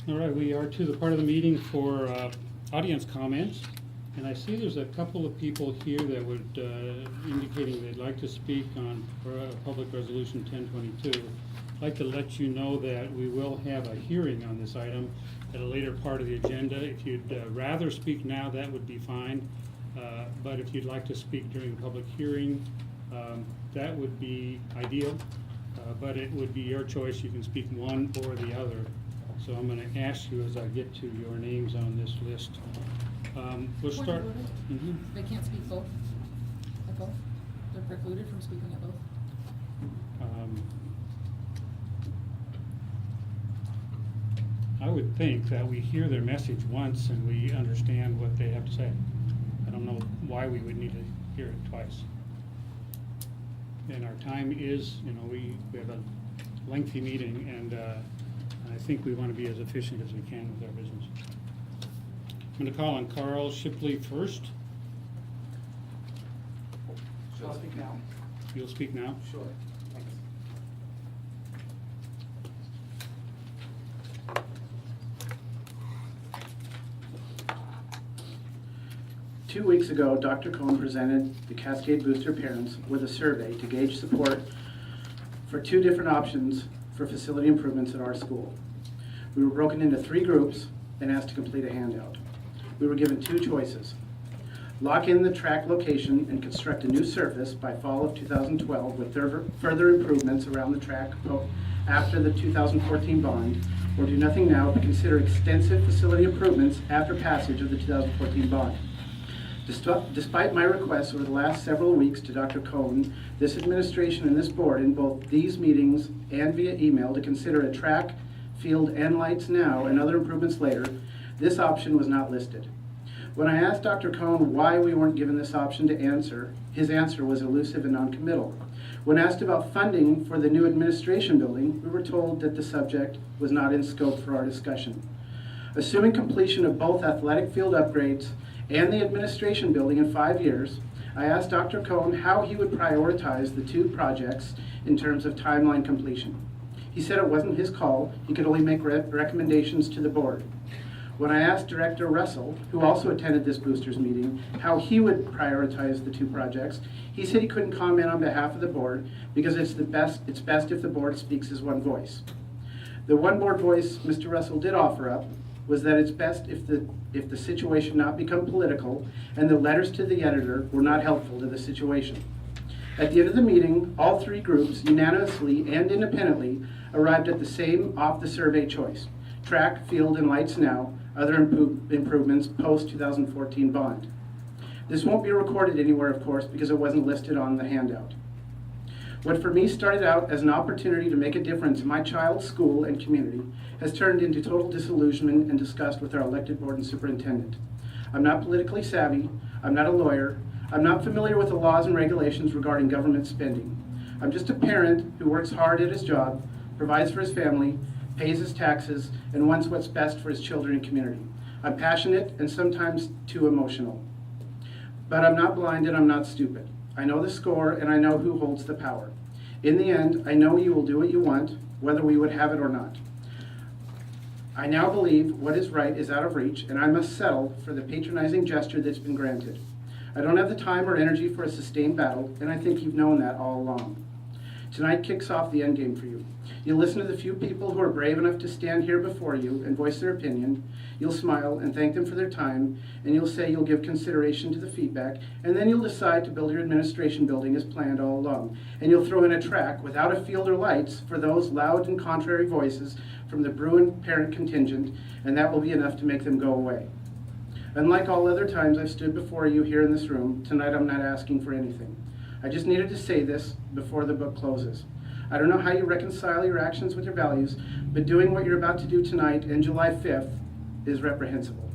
All right, we are to the part of the meeting for audience comments. And I see there's a couple of people here that would indicating they'd like to speak on Public Resolution 1022. I'd like to let you know that we will have a hearing on this item at a later part of the agenda. If you'd rather speak now, that would be fine. But if you'd like to speak during the public hearing, that would be ideal. But it would be your choice. You can speak one or the other. So I'm going to ask you as I get to your names on this list. We'll start. They can't speak both? At both? They're precluded from speaking at both? I would think that we hear their message once and we understand what they have to say. I don't know why we would need to hear it twice. And our time is, we have a lengthy meeting, and I think we want to be as efficient as we can with our business. I'm going to call on Carl Shipley first. Shall I speak now? You'll speak now? Sure. Thanks. Two weeks ago, Dr. Cohn presented the Cascade Booster parents with a survey to gauge support for two different options for facility improvements at our school. We were broken into three groups and asked to complete a handout. We were given two choices: lock in the track location and construct a new surface by fall of 2012 with further improvements around the track after the 2014 bond, or do nothing now but consider extensive facility improvements after passage of the 2014 bond. Despite my requests over the last several weeks to Dr. Cohn, this administration and this board in both these meetings and via email to consider a track, field, and lights now and other improvements later, this option was not listed. When I asked Dr. Cohn why we weren't given this option to answer, his answer was elusive and non-committal. When asked about funding for the new administration building, we were told that the subject was not in scope for our discussion. Assuming completion of both athletic field upgrades and the administration building in 5 years, I asked Dr. Cohn how he would prioritize the two projects in terms of timeline completion. He said it wasn't his call, he could only make recommendations to the board. When I asked Director Russell, who also attended this boosters meeting, how he would prioritize the two projects, he said he couldn't comment on behalf of the board because it's best if the board speaks as one voice. The one board voice Mr. Russell did offer up was that it's best if the situation not become political and the letters to the editor were not helpful to the situation. At the end of the meeting, all three groups unanimously and independently arrived at the same off-the-survey choice: track, field, and lights now, other improvements post-2014 bond. This won't be recorded anywhere, of course, because it wasn't listed on the handout. What for me started out as an opportunity to make a difference in my child's school and community has turned into total disillusionment and disgust with our elected board and superintendent. I'm not politically savvy, I'm not a lawyer, I'm not familiar with the laws and regulations regarding government spending. I'm just a parent who works hard at his job, provides for his family, pays his taxes, and wants what's best for his children and community. I'm passionate and sometimes too emotional. But I'm not blind and I'm not stupid. I know the score and I know who holds the power. In the end, I know you will do what you want, whether we would have it or not. I now believe what is right is out of reach, and I must settle for the patronizing gesture that's been granted. I don't have the time or energy for a sustained battle, and I think you've known that all along. Tonight kicks off the endgame for you. You'll listen to the few people who are brave enough to stand here before you and voice their opinion. You'll smile and thank them for their time, and you'll say you'll give consideration to the feedback, and then you'll decide to build your administration building as planned all along. And you'll throw in a track without a field or lights for those loud and contrary voices from the Bruin parent contingent, and that will be enough to make them go away. Unlike all other times I've stood before you here in this room, tonight I'm not asking for anything. I just needed to say this before the book closes. I don't know how you reconcile your actions with your values, but doing what you're about to do tonight and July 5th is reprehensible.